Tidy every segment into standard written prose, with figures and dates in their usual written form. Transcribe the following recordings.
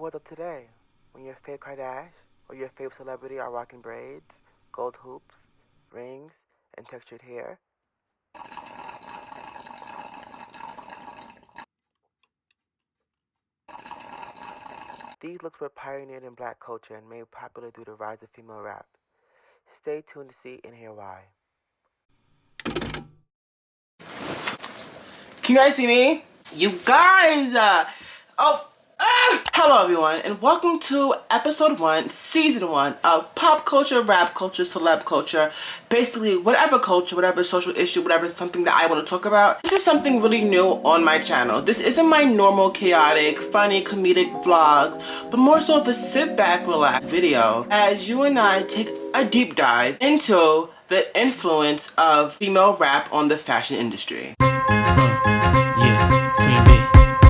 world of today, when your fave Kardashian or your fave celebrity are rocking braids, gold hoops, rings, and textured hair. These looks were pioneered in black culture and made popular through the rise of female rap. Stay tuned to see and hear why. Can you guys see me? You guys! Hello everyone, and welcome to episode 1, season 1 of pop culture, rap culture, celeb culture, basically whatever culture, whatever social issue, whatever something that I want to talk about. This is something really new on my channel. This isn't my normal chaotic, funny, comedic vlogs, but more so of a sit back, relax video as you and I take a deep dive into the influence of female rap on the fashion industry.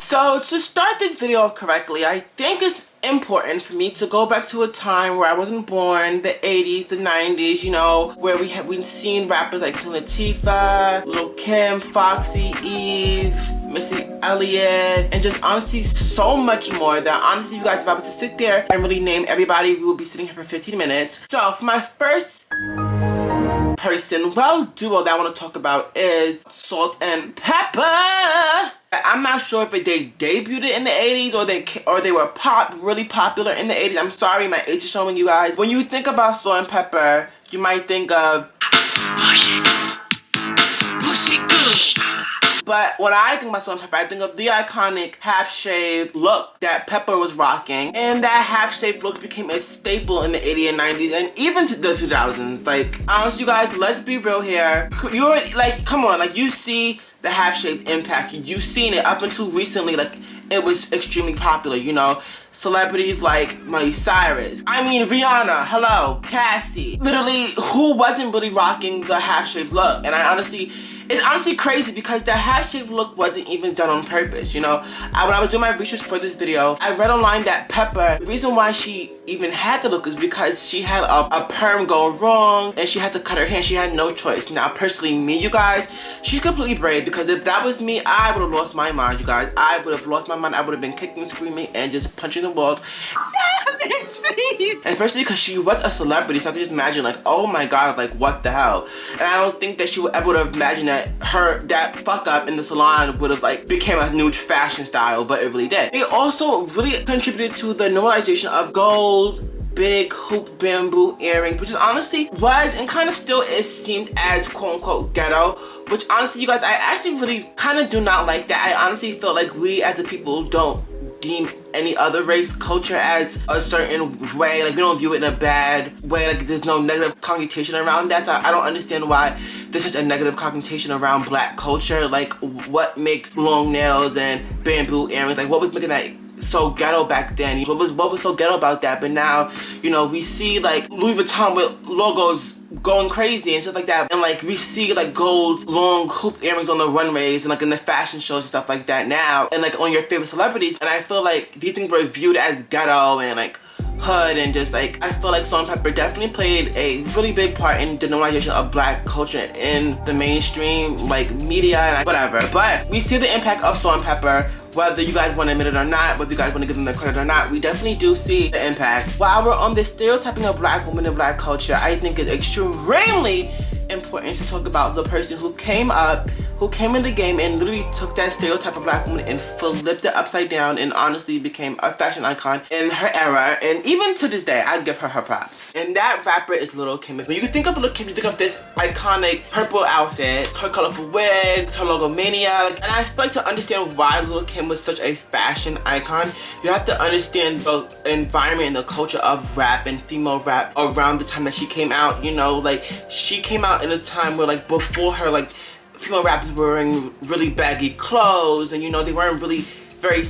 So to start this video off correctly, I think it's important for me to go back to a time where I wasn't born, the 80s, the 90s, you know, where we've seen rappers like Queen Latifah, Lil' Kim, Foxy, Eve, Missy Elliott, and just honestly so much more that honestly you guys, if I were to sit there and really name everybody, we would be sitting here for 15 minutes. So for my first duo that I want to talk about is Salt-N-Pepa. I'm not sure if they debuted in the 80s or they were really popular in the 80s. I'm sorry, my age is showing you guys. When you think about Salt-N-Pepa, you might think of but when I think about Salt-N-Pepa, I think of the iconic half-shaved look that Pepper was rocking. And that half-shaved look became a staple in the 80s and 90s and even to the 2000s. Like, honestly, you guys, let's be real here. You're like, come on, like you see the half-shaved impact. You've seen it up until recently, like it was extremely popular, you know. Celebrities like Miley Cyrus, Rihanna, hello, Cassie. Literally, who wasn't really rocking the half-shaved look? And it's honestly crazy because the half-shaved look wasn't even done on purpose, you know? When I was doing my research for this video, I read online that Pepper, the reason why she even had the look is because she had a perm go wrong and she had to cut her hair. She had no choice. Now, personally, me, you guys, she's completely brave because if that was me, I would have lost my mind, you guys. I would have lost my mind. I would have been kicking, screaming, and just punching the walls. And especially because she was a celebrity, so I could just imagine, like, oh my god, like, what the hell? And I don't think that she would ever have imagined that that fuck up in the salon would have like became a new fashion style, but it really did. It also really contributed to the normalization of gold, big hoop bamboo earrings, which is honestly was and kind of still is seen as quote unquote ghetto, which honestly you guys, I actually really kind of do not like that. I honestly feel like we as a people don't deem any other race culture as a certain way, like we don't view it in a bad way, like there's no negative connotation around that. So I don't understand why there's such a negative connotation around black culture. Like what makes long nails and bamboo earrings, like what was making that so ghetto back then? What was so ghetto about that? But now, you know, we see like Louis Vuitton with logos going crazy and stuff like that, and like we see like gold long hoop earrings on the runways and like in the fashion shows and stuff like that now, and like on your favorite celebrities. And I feel like these things were viewed as ghetto and like hood, and just like I feel like Salt-N-Pepa definitely played a really big part in the normalization of black culture in the mainstream like media and whatever. But we see the impact of Salt-N-Pepa, whether you guys want to admit it or not, whether you guys want to give them the credit or not. We definitely do see the impact. While we're on the stereotyping of black women in black culture, I think it's extremely important to talk about the person who came in the game and literally took that stereotype of black woman and flipped it upside down and honestly became a fashion icon in her era. And even to this day, I give her props. And that rapper is Lil' Kim. When you think of Lil' Kim, you think of this iconic purple outfit, her colorful wigs, her logomania. And I feel like to understand why Lil' Kim was such a fashion icon, you have to understand the environment and the culture of rap and female rap around the time that she came out. You know, like she came out in a time where like before her, like female rappers were wearing really baggy clothes, and you know they weren't really very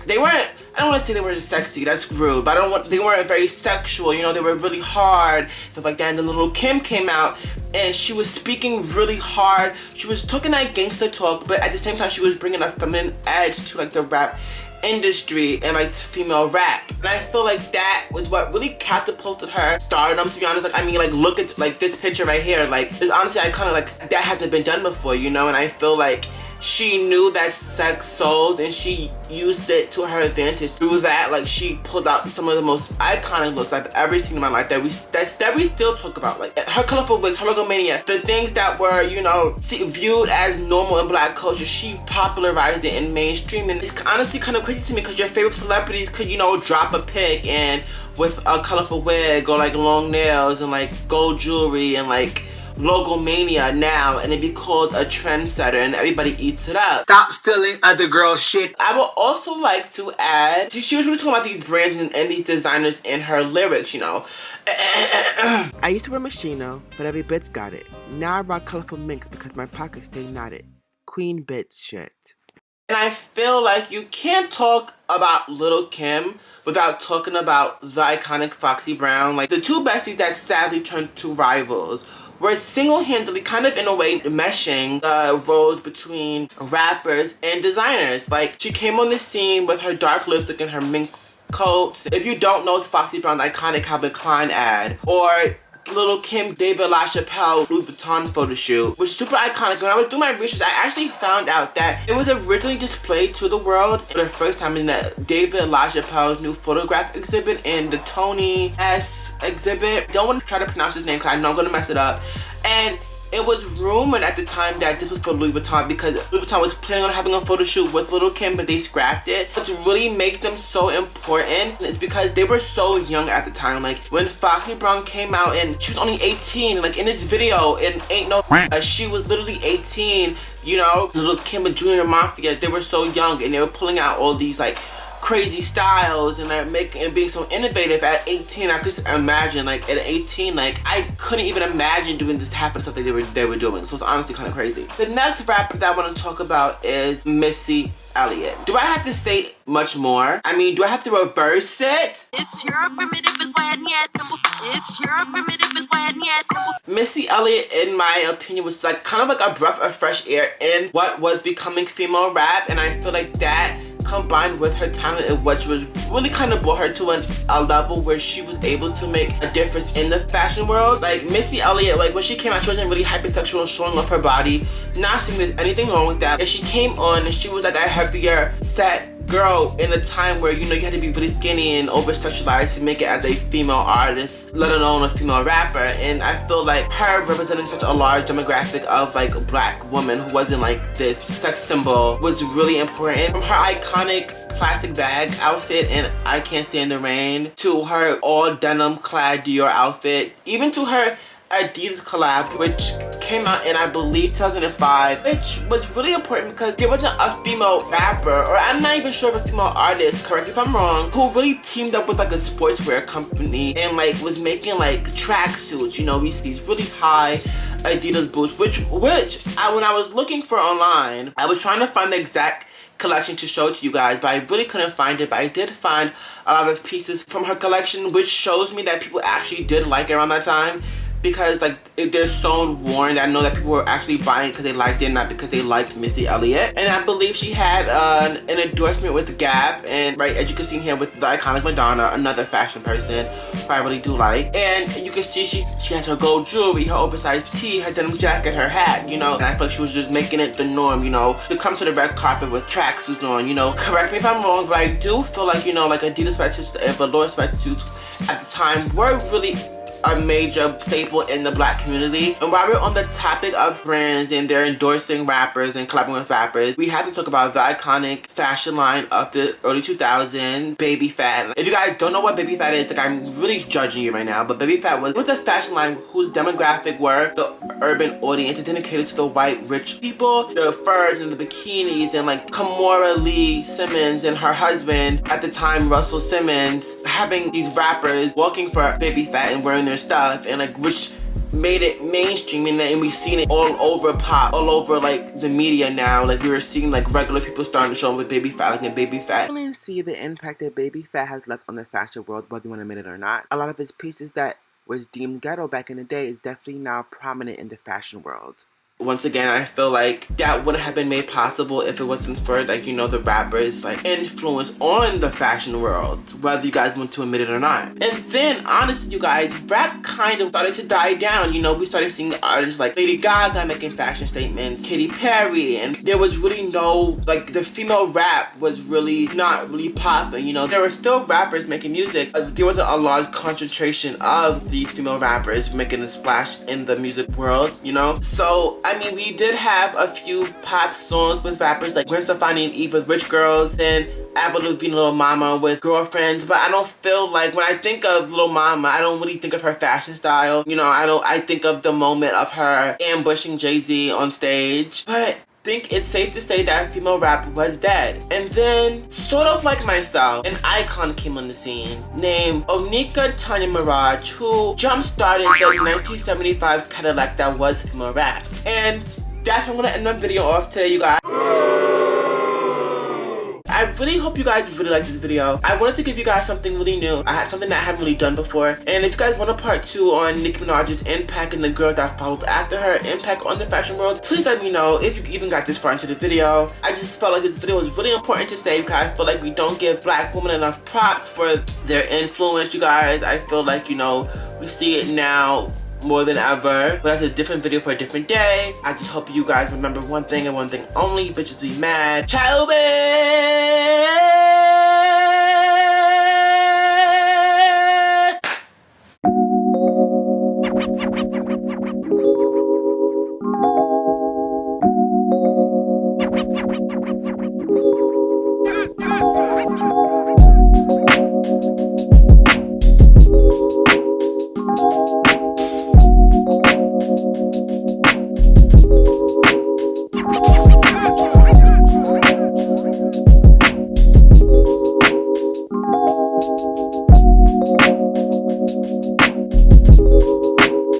they weren't, I don't want to say they were sexy, that's rude, but they weren't very sexual, you know, they were really hard, stuff like that. And then Lil' Kim came out and she was speaking really hard. She was talking that gangster talk, but at the same time she was bringing a feminine edge to like the rap industry and like female rap. And I feel like that was what really catapulted her stardom, to be honest. Like I mean, like look at like this picture right here, like honestly I kind of like that hasn't been done before, you know. And I feel like she knew that sex sold and she used it to her advantage. Through that, like, she pulled out some of the most iconic looks I've ever seen in my life that we still talk about. Like her colorful wigs, her logomania, the things that were, you know, viewed as normal in black culture, she popularized it in mainstream. And it's honestly kind of crazy to me because your favorite celebrities could, you know, drop a pic and with a colorful wig or like long nails and like gold jewelry and like logomania now, and it'd be called a trendsetter and everybody eats it up. Stop stealing other girls' shit. I would also like to add, she was really talking about these brands and these designers in her lyrics, you know. I used to wear Moschino, but every bitch got it. Now I rock colorful minks because my pockets stay knotted. Queen bitch shit. And I feel like you can't talk about Lil' Kim without talking about the iconic Foxy Brown. Like, the two besties that sadly turned to rivals were single-handedly, kind of in a way, meshing the roles between rappers and designers. Like, she came on the scene with her dark lipstick and her mink coats. If you don't know, it's Foxy Brown's iconic Calvin Klein ad. Or Lil' Kim, David LaChapelle, Louis Vuitton photo shoot, which is super iconic. When I was doing my research, I actually found out that it was originally displayed to the world for the first time in the David LaChapelle's new photograph exhibit in the Tony S exhibit. Don't want to try to pronounce his name because I know I'm going to mess it up. And it was rumored at the time that this was for Louis Vuitton because Louis Vuitton was planning on having a photo shoot with Lil' Kim, but they scrapped it. What really makes them so important is because they were so young at the time. Like, when Foxy Brown came out and she was only 18, like in this video, and ain't no she was literally 18, you know. Lil' Kim and Junior Mafia, they were so young and they were pulling out all these like crazy styles and they're making and being so innovative at 18. I could just imagine, like at 18, like I couldn't even imagine doing this type of stuff that they were doing. So it's honestly kind of crazy. The next rapper that I want to talk about is Missy Elliott. Do I have to say much more? I mean, do I have to reverse it? It's your primitive is when yet. It's your primitive is when yet. Missy Elliott, in my opinion, was like kind of like a breath of fresh air in what was becoming female rap, and I feel like that combined with her talent and what she was really kind of brought her to a level where she was able to make a difference in the fashion world. Like Missy Elliott, like when she came out, she wasn't really hypersexual and showing off her body. Not saying there's anything wrong with that. And she came on and she was like a heavier set girl in a time where, you know, you had to be really skinny and over sexualized to make it as a female artist, let alone a female rapper. And I feel like her representing such a large demographic of like a black woman who wasn't like this sex symbol was really important. From her iconic plastic bag outfit and I Can't Stand the Rain, to her all denim clad Dior outfit, even to her Adidas collab, which came out in, I believe, 2005, which was really important because there wasn't a female rapper, or I'm not even sure if a female artist, correct me if I'm wrong, who really teamed up with like a sportswear company and like was making like tracksuits. You know, we see these really high Adidas boots, which when I was looking for online, I was trying to find the exact collection to show to you guys, but I really couldn't find it. But I did find a lot of pieces from her collection, which shows me that people actually did like it around that time, because like they're so worn. I know that people were actually buying because they liked it, not because they liked Missy Elliott. And I believe she had an endorsement with Gap, and right, as you can see here with the iconic Madonna, another fashion person who I really do like. And you can see she has her gold jewelry, her oversized tee, her denim jacket, her hat, you know. And I feel like she was just making it the norm, you know, to come to the red carpet with tracksuits on, you know. Correct me if I'm wrong, but I do feel like, you know, like Adidas sweatsuits and velour sweatsuits at the time were really a major staple in the black community. And while we're on the topic of brands and they're endorsing rappers and collabing with rappers, we have to talk about the iconic fashion line of the early 2000s, Baby Phat. If you guys don't know what Baby Phat is, like I'm really judging you right now, but Baby Phat was a fashion line whose demographic were the urban audience, dedicated to the white rich people, the furs and the bikinis, and like Kimora Lee Simmons and her husband at the time, Russell Simmons, having these rappers walking for Baby Phat and wearing their stuff, and like which made it mainstream, and we've seen it all over pop, all over like the media now. Like we were seeing like regular people starting to show up with Baby Phat, like in Baby Phat. I really see the impact that Baby Phat has left on the fashion world, whether you want to admit it or not. A lot of his pieces that was deemed ghetto back in the day is definitely now prominent in the fashion world. Once again, I feel like that wouldn't have been made possible if it wasn't for, like, you know, the rappers like influence on the fashion world, whether you guys want to admit it or not. And then honestly, you guys, rap kind of started to die down. You know, we started seeing artists like Lady Gaga making fashion statements, Katy Perry, and there was really no, like, the female rap was really not really popping. You know, there were still rappers making music, but there wasn't a large concentration of these female rappers making a splash in the music world, you know? So, I mean, we did have a few pop songs with rappers like Gwen Stefani and Eve with Rich Girls, then Avril Lavigne, Little Mama with Girlfriends, but I don't feel like, when I think of Little Mama, I don't really think of her fashion style. You know, I think of the moment of her ambushing Jay-Z on stage. But I think it's safe to say that female rap was dead. And then, sort of like myself, an icon came on the scene named Onika Tanya Mirage, who jump-started the 1975 Cadillac that was female rap. And that's how I'm gonna end my video off today, you guys. I really hope you guys really liked this video. I wanted to give you guys something really new. I had something that I haven't really done before. And if you guys want a part 2 on Nicki Minaj's impact and the girl that followed after her, impact on the fashion world, please let me know if you even got this far into the video. I just felt like this video was really important to say because I feel like we don't give black women enough props for their influence, you guys. I feel like, you know, we see it now more than ever, but that's a different video for a different day. I just hope you guys remember one thing and one thing only: bitches be mad. Ciao, bitch!